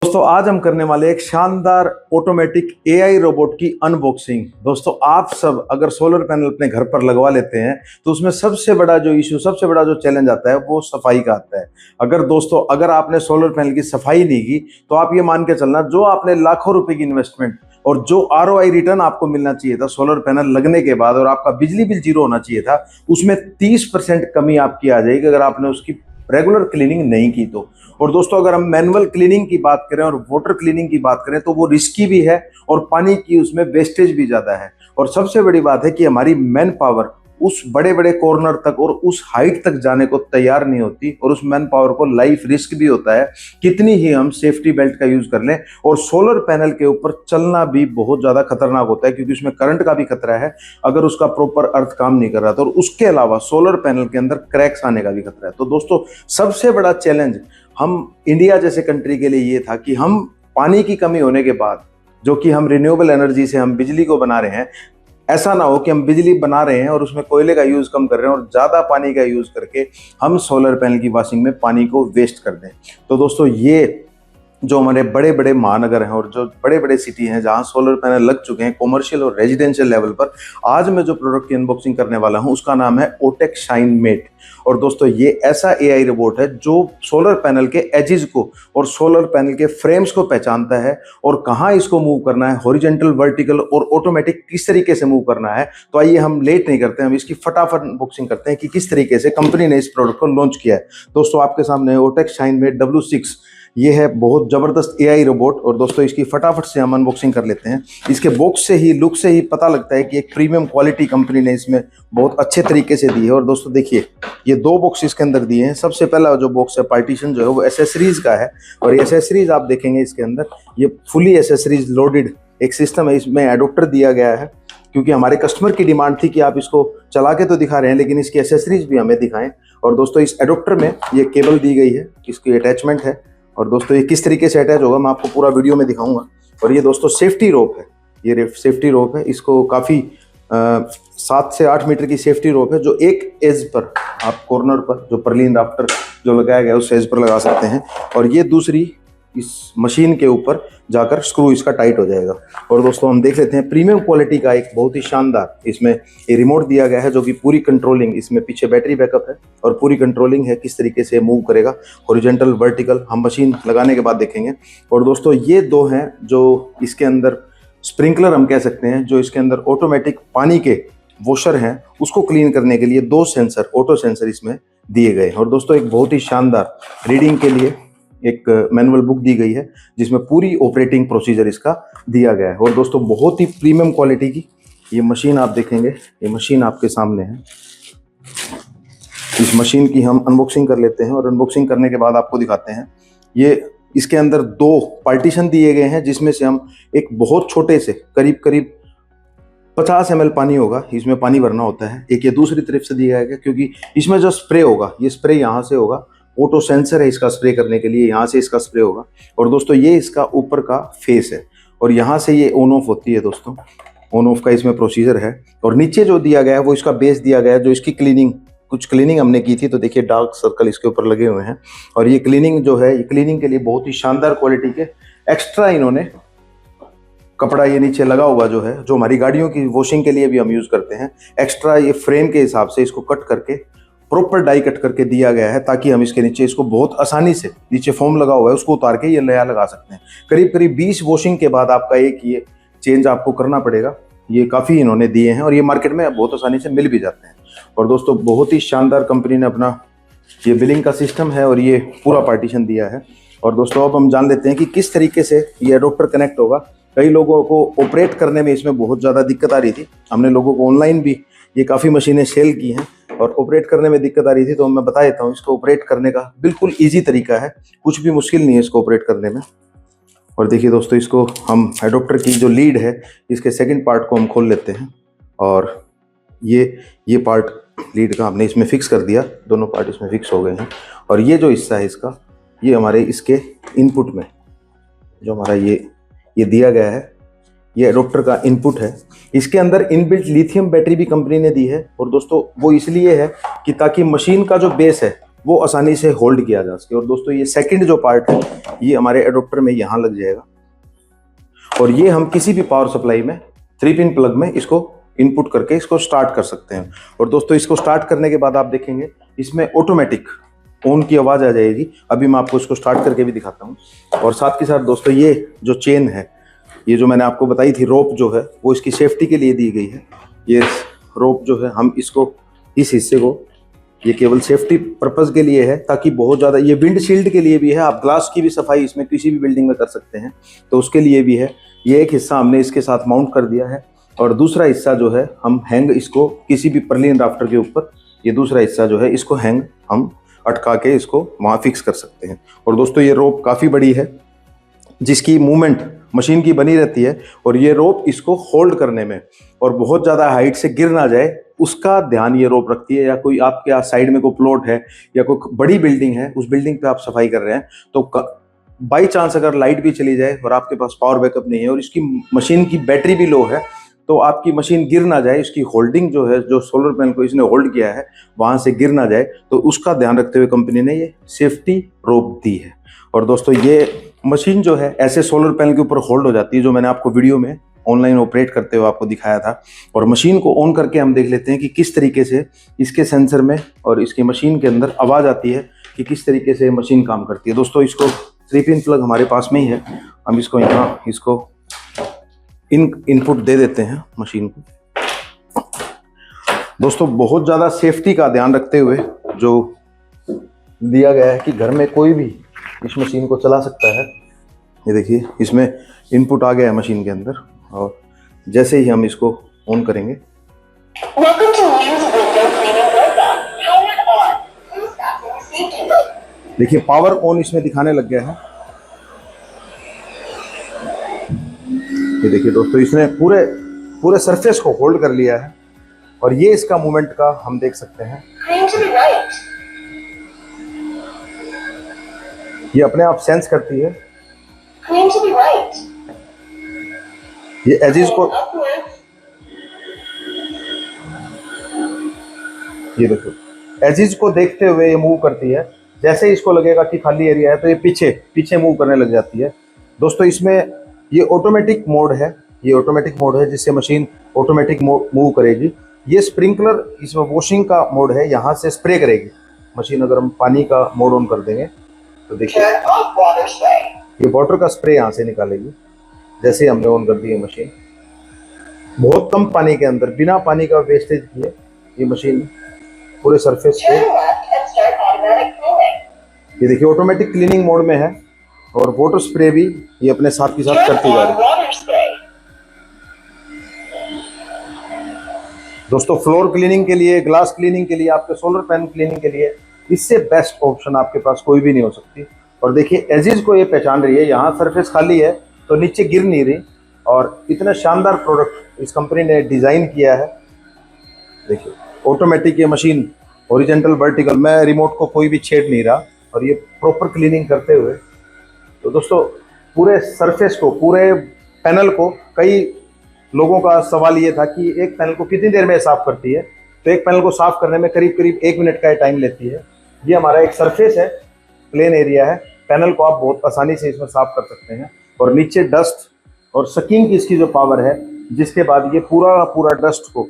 दोस्तों आज हम करने वाले एक शानदार ऑटोमेटिक एआई रोबोट की अनबॉक्सिंग। दोस्तों आप सब अगर सोलर पैनल अपने घर पर लगवा लेते हैं तो उसमें सबसे बड़ा जो इशू, सबसे बड़ा जो चैलेंज आता है वो सफाई का आता है। अगर आपने सोलर पैनल की सफाई नहीं की तो आप ये मान के चलना, जो आपने लाखों रुपए की इन्वेस्टमेंट और जो आरओआई रिटर्न आपको मिलना चाहिए था सोलर पैनल लगने के बाद और आपका बिजली बिल जीरो होना चाहिए था, उसमें 30% कमी आपकी आ जाएगी अगर आपने उसकी रेगुलर क्लीनिंग नहीं की तो। और दोस्तों अगर हम मैनुअल क्लीनिंग की बात करें और वाटर क्लीनिंग की बात करें तो वो रिस्की भी है और पानी की उसमें वेस्टेज भी ज्यादा है। और सबसे बड़ी बात है कि हमारी मैन पावर उस बड़े बड़े कॉर्नर तक और उस हाइट तक जाने को तैयार नहीं होती, और उस मैन पावर को लाइफ रिस्क भी होता है कितनी ही हम सेफ्टी बेल्ट का यूज कर लें। और सोलर पैनल के ऊपर चलना भी बहुत ज्यादा खतरनाक होता है क्योंकि उसमें करंट का भी खतरा है अगर उसका प्रॉपर अर्थ काम नहीं कर रहा था, और उसके अलावा सोलर पैनल के अंदर क्रैक्स आने का भी खतरा है। तो दोस्तों सबसे बड़ा चैलेंज हम इंडिया जैसे कंट्री के लिए ये था कि हम पानी की कमी होने के बाद, जो कि हम रिन्यूएबल एनर्जी से हम बिजली को बना रहे हैं, ऐसा ना हो कि हम बिजली बना रहे हैं और उसमें कोयले का यूज कम कर रहे हैं और ज्यादा पानी का यूज करके हम सोलर पैनल की वॉशिंग में पानी को वेस्ट कर दें। तो दोस्तों ये जो हमारे बड़े बड़े महानगर हैं और जो बड़े बड़े सिटी हैं जहां सोलर पैनल लग चुके हैं कॉमर्शियल और रेजिडेंशियल लेवल पर, आज मैं जो प्रोडक्ट की अनबॉक्सिंग करने वाला हूं उसका नाम है ओटेक शाइन मेट। और दोस्तों ये ऐसा एआई रोबोट है जो सोलर पैनल के एजेस को और सोलर पैनल के फ्रेम्स को पहचानता है और कहाँ इसको मूव करना है, हॉरिजॉन्टल, वर्टिकल और ऑटोमेटिक किस तरीके से मूव करना है। तो आइए हम लेट नहीं करते, हम इसकी फटाफट अनबॉक्सिंग करते हैं कि किस तरीके से कंपनी ने इस प्रोडक्ट को लॉन्च किया है। दोस्तों आपके सामने ओटेक शाइन मेट W6, ये है बहुत जबरदस्त एआई रोबोट। और दोस्तों इसकी फटाफट से हम अनबॉक्सिंग कर लेते हैं। इसके बॉक्स से ही, लुक से ही पता लगता है कि एक प्रीमियम क्वालिटी कंपनी ने इसमें बहुत अच्छे तरीके से दी है। और दोस्तों देखिए ये दो बॉक्स इसके अंदर दिए हैं। सबसे पहला जो बॉक्स है, पार्टीशन जो है वो एसेसरीज का है, और ये एसेसरीज आप देखेंगे इसके अंदर ये फुली एसेसरीज लोडेड एक सिस्टम है। इसमें एडोप्टर दिया गया है क्योंकि हमारे कस्टमर की डिमांड थी कि आप इसको चला के तो दिखा रहे हैं लेकिन इसकी एसेसरीज भी हमें दिखाएं। और दोस्तों इस एडोप्टर में ये केबल दी गई है, इसकी अटैचमेंट है। और दोस्तों ये किस तरीके से अटैच होगा मैं आपको पूरा वीडियो में दिखाऊंगा। और ये दोस्तों सेफ्टी रोप है, ये सेफ्टी रोप है। इसको काफ़ी 7 से 8 मीटर की सेफ्टी रोप है जो एक एज पर आप कॉर्नर पर जो पर्लिन राफ्टर जो लगाया गया है उस एज पर लगा सकते हैं, और ये दूसरी इस मशीन के ऊपर जाकर स्क्रू इसका टाइट हो जाएगा। और दोस्तों हम देख लेते हैं प्रीमियम क्वालिटी का एक बहुत ही शानदार इसमें ये रिमोट दिया गया है जो कि पूरी कंट्रोलिंग, इसमें पीछे बैटरी बैकअप है और पूरी कंट्रोलिंग है किस तरीके से मूव करेगा, हॉरिजॉन्टल, वर्टिकल, हम मशीन लगाने के बाद देखेंगे। और दोस्तों ये दो हैं जो इसके अंदर स्प्रिंकलर हम कह सकते हैं, जो इसके अंदर ऑटोमेटिक पानी के वॉशर हैं उसको क्लीन करने के लिए दो सेंसर, ऑटो सेंसर इसमें दिए गए। और दोस्तों एक बहुत ही शानदार रीडिंग के लिए एक मैनुअल बुक दी गई है जिसमें पूरी ऑपरेटिंग प्रोसीजर इसका दिया गया है। और दोस्तों बहुत ही प्रीमियम क्वालिटी की ये मशीन आप देखेंगे, ये मशीन आपके सामने है। इस मशीन की हम अनबॉक्सिंग कर लेते हैं और अनबॉक्सिंग करने के बाद आपको दिखाते हैं। ये इसके अंदर दो पार्टीशन दिए गए हैं जिसमें से हम एक बहुत छोटे से करीब 50 ml पानी होगा, इसमें पानी भरना होता है। एक ये दूसरी तरफ से दिया गया क्योंकि इसमें जो स्प्रे होगा ये स्प्रे यहाँ से होगा, ऑटो सेंसर है इसका स्प्रे करने के लिए, यहाँ से इसका स्प्रे होगा। और दोस्तों ये इसका ऊपर का फेस है और यहाँ से ये ऑन ऑफ होती है। दोस्तों ऑन ऑफ का इसमें प्रोसीजर है। और नीचे जो दिया गया है वो इसका बेस दिया गया है जो इसकी क्लीनिंग, कुछ क्लीनिंग हमने की थी तो देखिए डार्क सर्कल इसके ऊपर लगे हुए हैं। और ये क्लीनिंग जो है, ये क्लीनिंग के लिए बहुत ही शानदार क्वालिटी के एक्स्ट्रा इन्होंने कपड़ा ये नीचे लगा हुआ जो है, जो हमारी गाड़ियों की वॉशिंग के लिए भी हम यूज करते हैं, एक्स्ट्रा ये फ्रेम के हिसाब से इसको कट करके प्रॉपर डाई कट करके दिया गया है ताकि हम इसके नीचे इसको बहुत आसानी से, नीचे फोम लगा हुआ है उसको उतार के ये नया लगा सकते हैं। करीब 20 वॉशिंग के बाद आपका एक ये चेंज आपको करना पड़ेगा। ये काफ़ी इन्होंने दिए हैं और ये मार्केट में बहुत आसानी से मिल भी जाते हैं। और दोस्तों बहुत ही शानदार कंपनी ने अपना ये बिलिंग का सिस्टम है और ये पूरा पार्टीशन दिया है। और दोस्तों अब हम जान लेते हैं कि किस तरीके से ये एडोप्टर कनेक्ट होगा। कई लोगों को ऑपरेट करने में इसमें बहुत ज़्यादा दिक्कत आ रही थी, हमने लोगों को ऑनलाइन भी ये काफ़ी मशीनें सेल की हैं और ऑपरेट करने में दिक्कत आ रही थी, तो मैं बता देता हूँ इसको ऑपरेट करने का बिल्कुल ईजी तरीका है, कुछ भी मुश्किल नहीं है इसको ऑपरेट करने में। और देखिए दोस्तों इसको हम एडोप्टर की जो लीड है इसके सेकंड पार्ट को हम खोल लेते हैं और ये पार्ट लीड का हमने इसमें फिक्स कर दिया, दोनों पार्ट इसमें फिक्स हो गए हैं। और ये जो हिस्सा है इसका, ये हमारे इसके इनपुट में जो हमारा ये दिया गया है, ये एडोप्टर का इनपुट है। इसके अंदर इनबिल्ट लिथियम बैटरी भी कंपनी ने दी है। और दोस्तों वो इसलिए है कि ताकि मशीन का जो बेस है वो आसानी से होल्ड किया जा सके। और दोस्तों ये सेकंड जो पार्ट है ये हमारे एडोप्टर में यहाँ लग जाएगा और ये हम किसी भी पावर सप्लाई में 3 पिन प्लग में इसको इनपुट करके इसको स्टार्ट कर सकते हैं। और दोस्तों इसको स्टार्ट करने के बाद आप देखेंगे इसमें ऑटोमेटिक ऑन की आवाज़ आ जाएगी। अभी मैं आपको इसको स्टार्ट करके भी दिखाता हूँ। और साथ के साथ दोस्तों ये जो चेन है, ये जो मैंने आपको बताई थी रोप जो है वो इसकी सेफ्टी के लिए दी गई है। ये रोप जो है हम इसको इस हिस्से को ये केवल सेफ्टी पर्पज़ के लिए है, ताकि बहुत ज़्यादा ये विंड शील्ड के लिए भी है। आप ग्लास की भी सफाई इसमें किसी भी बिल्डिंग में कर सकते हैं तो उसके लिए भी है। ये एक हिस्सा हमने इसके साथ माउंट कर दिया है और दूसरा हिस्सा जो है हम हैंग इसको किसी भी पर्लिन राफ्टर के ऊपर, ये दूसरा हिस्सा जो है इसको हैंग हम अटका के इसको वहाँ फिक्स कर सकते हैं। और दोस्तों ये रोप काफ़ी बड़ी है जिसकी मूवमेंट मशीन की बनी रहती है और ये रोप इसको होल्ड करने में और बहुत ज़्यादा हाइट से गिर ना जाए उसका ध्यान ये रोप रखती है। या कोई आपके यहाँ साइड में कोई प्लॉट है या कोई बड़ी बिल्डिंग है, उस बिल्डिंग पे आप सफाई कर रहे हैं तो बाई चांस अगर लाइट भी चली जाए और आपके पास पावर बैकअप नहीं है और इसकी मशीन की बैटरी भी लो है तो आपकी मशीन गिर ना जाए, इसकी होल्डिंग जो है, जो सोलर पैनल को इसने होल्ड किया है वहाँ से गिर ना जाए, तो उसका ध्यान रखते हुए कंपनी ने ये सेफ्टी रोप दी है। और दोस्तों ये मशीन जो है ऐसे सोलर पैनल के ऊपर होल्ड हो जाती है, जो मैंने आपको वीडियो में ऑनलाइन ऑपरेट करते हुए आपको दिखाया था। और मशीन को ऑन करके हम देख लेते हैं कि किस तरीके से इसके सेंसर में और इसकी मशीन के अंदर आवाज़ आती है कि किस तरीके से मशीन काम करती है। दोस्तों इसको 3 पिन प्लग हमारे पास में ही है, हम इसको यहाँ इसको इनपुट दे देते हैं मशीन को। दोस्तों बहुत ज़्यादा सेफ्टी का ध्यान रखते हुए जो दिया गया है कि घर में कोई भी इस मशीन को चला सकता है। ये देखिए इसमें इनपुट आ गया है मशीन के अंदर और जैसे ही हम इसको ऑन करेंगे, देखिए पावर ऑन इसमें दिखाने लग गया है। ये देखिए दोस्तों इसने पूरे सरफेस को होल्ड कर लिया है और ये इसका मूवमेंट का हम देख सकते हैं। ये अपने आप सेंस करती है। ये एजिज को, ये देखो एजिज को देखते हुए ये मूव करती है। जैसे ही इसको लगेगा कि खाली एरिया है तो ये पीछे मूव करने लग जाती है। दोस्तों इसमें ये ऑटोमेटिक मोड है, ये ऑटोमेटिक मोड है जिससे मशीन ऑटोमेटिक मूव करेगी। ये स्प्रिंकलर, इसमें वॉशिंग का मोड है, यहाँ से स्प्रे करेगी मशीन। अगर हम पानी का मोड ऑन कर देंगे तो देखिए ये वाटर का स्प्रे यहाँ से निकालेगी। जैसे हमने ऑन कर दी है मशीन, बहुत कम पानी के अंदर बिना पानी का वेस्टेज किए ये मशीन पूरे सरफेस पे, ये देखिए ऑटोमेटिक क्लीनिंग मोड में है और वाटर स्प्रे भी ये अपने साथ के साथ करती जा रही है। दोस्तों फ्लोर क्लीनिंग के लिए, ग्लास क्लीनिंग के लिए, आपके सोलर पैनल क्लीनिंग के लिए इससे बेस्ट ऑप्शन आपके पास कोई भी नहीं हो सकती। और देखिए एजिज को ये पहचान रही है, यहाँ सरफेस खाली है तो नीचे गिर नहीं रही। और इतना शानदार प्रोडक्ट इस कंपनी ने डिज़ाइन किया है। देखिए ऑटोमेटिक ये मशीन हॉरिजॉन्टल वर्टिकल, मैं रिमोट को कोई भी छेड़ नहीं रहा और ये प्रॉपर क्लीनिंग करते हुए, तो दोस्तों पूरे सरफेस को, पूरे पैनल को, कई लोगों का सवाल ये था कि एक पैनल को कितनी देर में साफ़ करती है, तो एक पैनल को साफ़ करने में करीब 1 मिनट का टाइम लेती है। ये हमारा एक सरफेस है, प्लेन एरिया है, पैनल को आप बहुत आसानी से इसमें साफ़ कर सकते हैं। और नीचे डस्ट और सकिंग की इसकी जो पावर है, जिसके बाद ये पूरा डस्ट को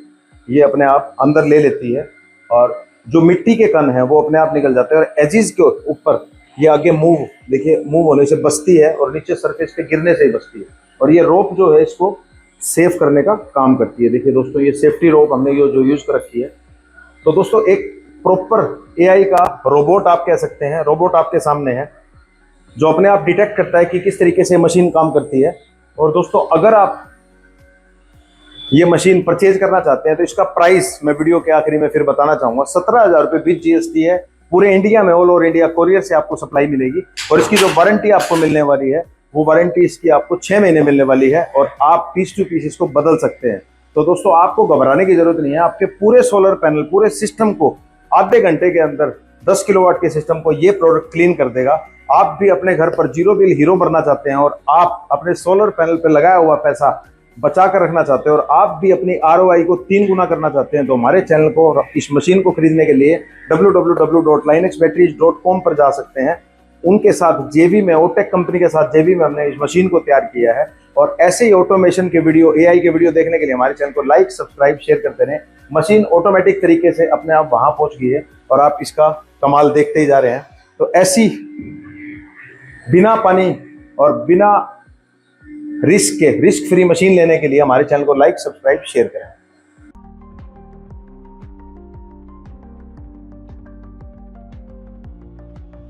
ये अपने आप अंदर ले लेती है और जो मिट्टी के कण हैं वो अपने आप निकल जाते हैं। और एजिज के ऊपर ये आगे देखिए मूव होने से बचती है और नीचे सरफेस पे गिरने से ही बचती है। और ये रोप जो है इसको सेफ करने का काम करती है। देखिए दोस्तों ये सेफ्टी रोप हमने ये जो यूज कर रखी है। तो दोस्तों एक प्रॉपर एआई का रोबोट आप कह सकते हैं, रोबोट आपके सामने है जो अपने आप डिटेक्ट करता है कि किस तरीके से मशीन काम करती है। और दोस्तों अगर आप ये मशीन परचेज करना चाहते हैं तो इसका प्राइस मैं वीडियो के आखिरी में फिर बताना चाहूंगा। 17,000 रुपये विद जीएसटी है। पूरे इंडिया में, ऑल ओवर इंडिया कोरियर से आपको सप्लाई मिलेगी। और इसकी जो वारंटी आपको मिलने वाली है वो वारंटी इसकी आपको 6 महीने मिलने वाली है और आप पीस टू पीस इसको बदल सकते हैं। तो दोस्तों आपको घबराने की जरूरत नहीं है। आपके पूरे सोलर पैनल, पूरे सिस्टम को आधे घंटे के अंदर 10 किलोवाट के सिस्टम को ये प्रोडक्ट क्लीन कर देगा। आप भी अपने घर पर जीरो बिल हीरो बनना चाहते हैं और आप अपने सोलर पैनल पर लगाया हुआ पैसा बचा कर रखना चाहते हैं और आप भी अपनी ROI को 3 गुना करना चाहते हैं तो हमारे चैनल को, इस मशीन को खरीदने के लिए www.linexbatteries.com पर जा सकते हैं। उनके साथ जेबी में, ओटेक कंपनी के साथ जेबी में हमने इस मशीन को तैयार किया है। और ऐसे ही ऑटोमेशन के वीडियो, AI के वीडियो देखने के लिए हमारे चैनल को लाइक, सब्सक्राइब, शेयर करते रहें। मशीन ऑटोमेटिक तरीके से अपने आप वहां पहुंच गई है और आप इसका कमाल देखते ही जा रहे हैं। तो ऐसी बिना पानी और बिना रिस्क फ्री मशीन लेने के लिए हमारे चैनल को लाइक, सब्सक्राइब, शेयर करें।